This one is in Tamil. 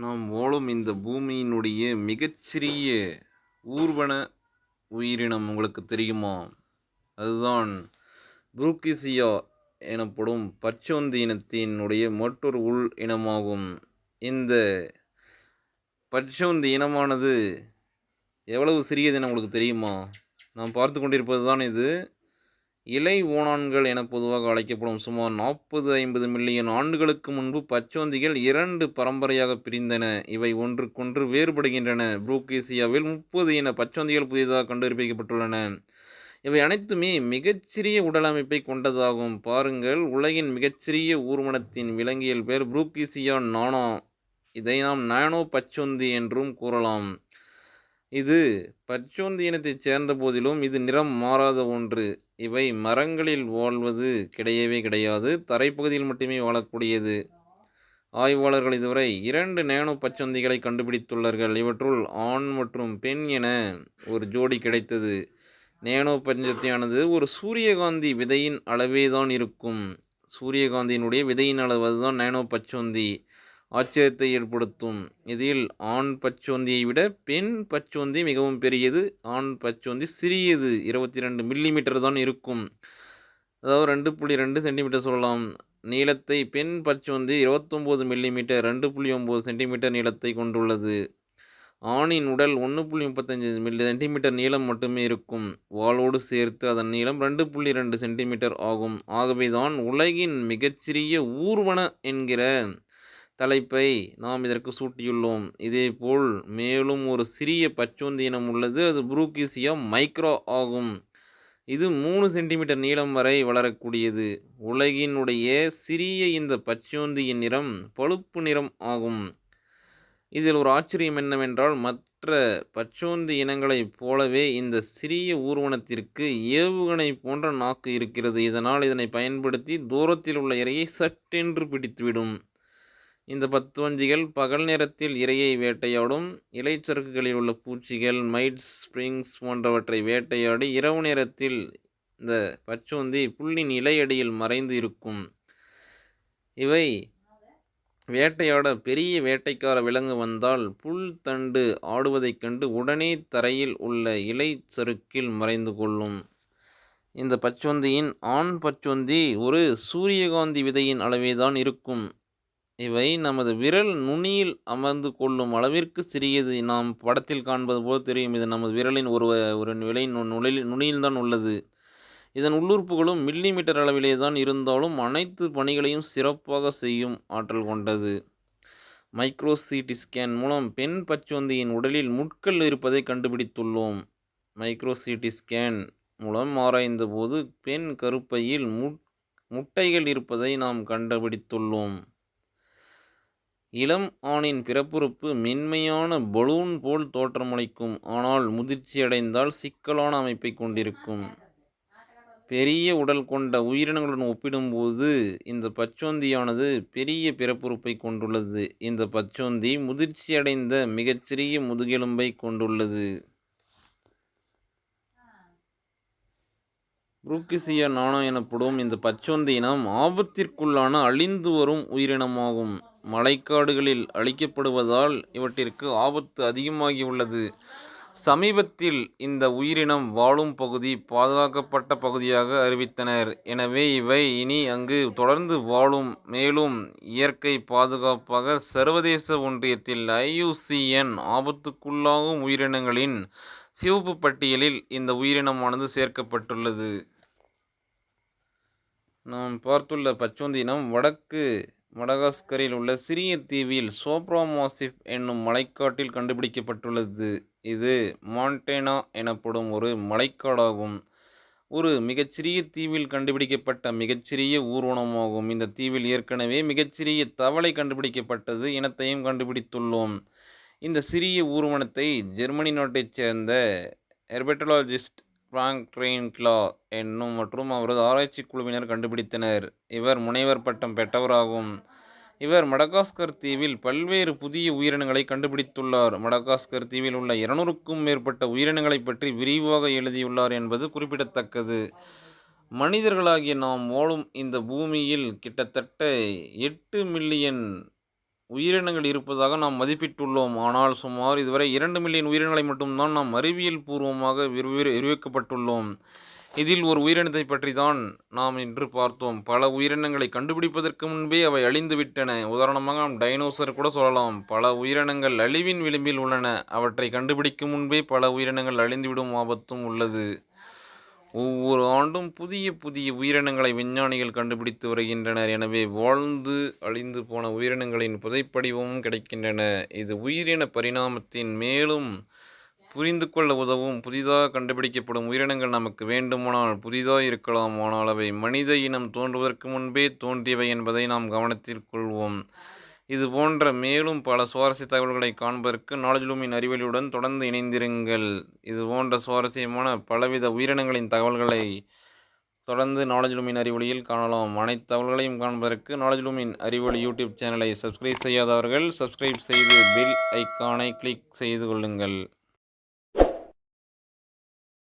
நாம் வாழும் இந்த பூமியினுடைய மிகச்சிறிய ஊர்வன உயிரினம் உங்களுக்கு தெரியுமா? அதுதான் புரூக்கிசியா எனப்படும் பச்சோந்தி இனத்தினுடைய மற்றொரு உள் இனமாகும். இந்த பச்சோந்தி இனமானது எவ்வளவு சிறியது என உங்களுக்கு தெரியுமா? நாம் பார்த்து கொண்டிருப்பது தான் இது. இலை ஓணான்கள் என பொதுவாக அழைக்கப்படும் சுமார் 40-50 மில்லியன் ஆண்டுகளுக்கு முன்பு பச்சோந்திகள் 2 பரம்பரையாக பிரிந்தன. இவை ஒன்றுக்கொன்று வேறுபடுகின்றன. புரூக்கேசியாவில் 30 இன பச்சோந்திகள் புதிதாக கண்டுபிடிக்கப்பட்டுள்ளன. இவை அனைத்துமே மிகச்சிறிய உடல் அமைப்பை கொண்டதாகும். பாருங்கள், உலகின் மிகச்சிறிய ஊர்வனத்தின் விலங்கியல் பெயர் புரூக்கேசியா நானோ. இதை நாம் நானோ பச்சோந்தி என்றும் கூறலாம். இது பச்சோந்தி இனத்தைச் சேர்ந்த போதிலும் இது நிறம் மாறாத ஒன்று. இவை மரங்களில் வாழ்வது கிடையாது. தரைப்பகுதியில் மட்டுமே வாழக்கூடியது. ஆய்வாளர்கள் இதுவரை 2 நேனோ பச்சோந்திகளை கண்டுபிடித்துள்ளார்கள். இவற்றுள் ஆண் மற்றும் பெண் என ஒரு ஜோடி கிடைத்தது. நேனோ பச்சோந்தியானது ஒரு சூரியகாந்தி விதையின் அளவேதான் இருக்கும். சூரியகாந்தியினுடைய விதையின் அளவு, அதுதான் நேனோ பச்சோந்தி. ஆச்சரியத்தை ஏற்படுத்தும். இதில் ஆண் பச்சோந்தியை விட பெண் பச்சோந்தி மிகவும் பெரியது. ஆண் பச்சோந்தி சிறியது, 22 மில்லிமீட்டர் தான் இருக்கும். அதாவது 2.2 சென்டிமீட்டர் சொல்லலாம். நீளத்தை பெண் பச்சோந்தி 29 மில்லிமீட்டர் 2.9 சென்டிமீட்டர் நீளத்தை கொண்டுள்ளது. ஆணின் உடல் 1.35 சென்டிமீட்டர் நீளம் மட்டுமே இருக்கும். வாலோடு சேர்த்து அதன் நீளம் 2.2 சென்டிமீட்டர் ஆகும். ஆகவேதான் உலகின் மிகச்சிறிய ஊர்வன என்கிற தலைப்பை நாம் இதற்கு சூட்டியுள்ளோம். இதேபோல் மேலும் ஒரு சிறிய பச்சோந்தி இனம் உள்ளது. அது புரூக்கிசியா மைக்ரா ஆகும். இது 3 சென்டிமீட்டர் நீளம் வரை வளரக்கூடியது. உலகினுடைய சிறிய இந்த பச்சோந்தியின் நிறம் பழுப்பு நிறம் ஆகும். இதில் ஒரு ஆச்சரியம் என்னவென்றால், மற்ற பச்சோந்தி இனங்களைப் போலவே இந்த சிறிய ஊர்வனத்திற்கு ஏவுகணை போன்ற நாக்கு இருக்கிறது. இதனால் இதனை பயன்படுத்தி தூரத்தில் உள்ள இரையை சட்டென்று பிடித்துவிடும். இந்த பச்சோந்திகள் பகல் நேரத்தில் இரையை வேட்டையாடும். இலைச்சறுக்குகளில் உள்ள பூச்சிகள், மைட்ஸ், ஸ்ப்ரிங்ஸ் போன்றவற்றை வேட்டையாடி இரவு நேரத்தில் இந்த பச்சோந்தி புல்லின் இலையடியில் மறைந்து இருக்கும். இவை வேட்டையாட பெரிய வேட்டைக்கார விலங்கு வந்தால் புல் தண்டு ஆடுவதைக் கண்டு உடனே தரையில் உள்ள இலைச்சறுக்கில் மறைந்து கொள்ளும். இந்த பச்சோந்தியின் ஆண் பச்சோந்தி ஒரு சூரியகாந்தி விதையின் அளவேதான் இருக்கும். இவை நமது விரல் நுனியில் அமர்ந்து கொள்ளும் அளவிற்கு சிறியது. நாம் படத்தில் காண்பது போல் தெரியும். இது நமது விரலின் ஒரு நுனியில்தான் உள்ளது. இதன் உள்ளுறுப்புகளும் மில்லிமீட்டர் அளவிலே தான் இருந்தாலும் அனைத்து பணிகளையும் சிறப்பாக செய்யும் ஆற்றல் கொண்டது. மைக்ரோசிடி ஸ்கேன் மூலம் பெண் பச்சோந்தியின் உடலில் முட்கள் இருப்பதை கண்டுபிடித்துள்ளோம். மைக்ரோசிடி ஸ்கேன் மூலம் ஆராய்ந்த போது பெண் கருப்பையில் முட்டைகள் இருப்பதை நாம் கண்டுபிடித்துள்ளோம். இளம் ஆணின் பிறப்புறுப்பு மென்மையான பலூன் போல் தோற்றமளிக்கும். ஆனால் முதிர்ச்சியடைந்தால் சிக்கலான அமைப்பை கொண்டிருக்கும். பெரிய உடல் கொண்ட உயிரினங்களுடன் ஒப்பிடும்போது இந்த பச்சோந்தியானது பெரிய பிறப்புறுப்பை கொண்டுள்ளது. இந்த பச்சோந்தி முதிர்ச்சியடைந்த மிகச்சிறிய முதுகெலும்பை கொண்டுள்ளது. புரூக்கிசியா நானோ எனப்படும் இந்த பச்சோந்தி இனம் ஆபத்திற்குள்ளான அழிந்து வரும் உயிரினமாகும். மழைக்காடுகளில் அழிக்கப்படுவதால் இவற்றிற்கு ஆபத்து அதிகமாகியுள்ளது. சமீபத்தில் இந்த உயிரினம் வாழும் பகுதி பாதுகாக்கப்பட்ட பகுதியாக அறிவித்தனர். எனவே இவை இனி அங்கு தொடர்ந்து வாழும். மேலும் இயற்கை பாதுகாப்பாக சர்வதேச ஒன்றியத்தில் IUCN ஆபத்துக்குள்ளாகும் உயிரினங்களின் சிவப்பு பட்டியலில் இந்த உயிரினமானது சேர்க்கப்பட்டுள்ளது. நாம் பார்த்துள்ள பச்சோந்தி இனம் வடக்கு மடகாஸ்கரில் உள்ள சிறிய தீவில் சோப்ராமாசிப் என்னும் மலைக்காட்டில் கண்டுபிடிக்கப்பட்டுள்ளது. இது மாண்டேனா எனப்படும் ஒரு மலைக்காடாகும். ஒரு மிகச்சிறிய தீவில் கண்டுபிடிக்கப்பட்ட மிகச்சிறிய ஊர்வனமாகும். இந்த தீவில் ஏற்கனவே மிகச்சிறிய தவளை கண்டுபிடிக்கப்பட்டது. இனத்தையும் கண்டுபிடித்துள்ளோம். இந்த சிறிய ஊர்வனத்தை ஜெர்மனி நாட்டைச் சேர்ந்த ஹெர்பெட்டாலஜிஸ்ட் பிராங்க் ரெய்ன்க்லா என்னும் மற்றும் அவரது ஆராய்ச்சி குழுவினர் கண்டுபிடித்தனர். இவர் முனைவர் பட்டம் பெற்றவராகும். இவர் மடகாஸ்கர் தீவில் பல்வேறு புதிய உயிரினங்களை கண்டுபிடித்துள்ளார். மடகாஸ்கர் தீவில் உள்ள 200க்கும் மேற்பட்ட உயிரினங்களை பற்றி விரிவாக எழுதியுள்ளார் என்பது குறிப்பிடத்தக்கது. மனிதர்களாகிய நாம் வாழும் இந்த பூமியில் கிட்டத்தட்ட 8 மில்லியன் உயிரினங்கள் இருப்பதாக நாம் மதிப்பிட்டுள்ளோம். ஆனால் சுமார் இதுவரை 2 மில்லியன் உயிரினங்களை மட்டும்தான் நாம் அறிவியல் பூர்வமாக விவரிக்கப்பட்டுள்ளோம். இதில் ஒரு உயிரினத்தை பற்றி தான் நாம் இன்று பார்த்தோம். பல உயிரினங்களை கண்டுபிடிப்பதற்கு முன்பே அவை அழிந்துவிட்டன. உதாரணமாக நாம் டைனோசர் கூட சொல்லலாம். பல உயிரினங்கள் அழிவின் விளிம்பில் உள்ளன. அவற்றை கண்டுபிடிக்கும் முன்பே பல உயிரினங்கள் அழிந்துவிடும் ஆபத்தும் உள்ளது. ஒவ்வொரு ஆண்டும் புதிய புதிய உயிரினங்களை விஞ்ஞானிகள் கண்டுபிடித்து வருகின்றனர். எனவே வாழ்ந்து அழிந்து போன உயிரினங்களின் புதைப்படிவமும் கிடைக்கின்றன. இது உயிரின பரிணாமத்தின் மேலும் புரிந்து கொள்ள உதவும். புதிதாக கண்டுபிடிக்கப்படும் உயிரினங்கள் நமக்கு வேண்டுமானால் புதிதாக இருக்கலாம். ஆனால் அவை மனித இனம் தோன்றுவதற்கு முன்பே தோன்றியவை என்பதை நாம் கவனத்தில் கொள்வோம். இது போன்ற மேலும் பல சுவாரஸ்ய தகவல்களை காண்பதற்கு நாலேஜ் லூமின் அறிவியலுடன் தொடர்ந்து இணைந்திருங்கள். இது போன்ற சுவாரஸ்யமான பலவித உயிரினங்களின் தகவல்களை தொடர்ந்து நாலேஜ் லூமின் அறிவொளியில் காணலாம். அனைத்து தகவல்களையும் காண்பதற்கு நாலேஜ் லூமின் அறிவொளி யூடியூப் சேனலை சப்ஸ்கிரைப் செய்யாதவர்கள் சப்ஸ்கிரைப் செய்து பெல் ஐக்கானை கிளிக் செய்து கொள்ளுங்கள்.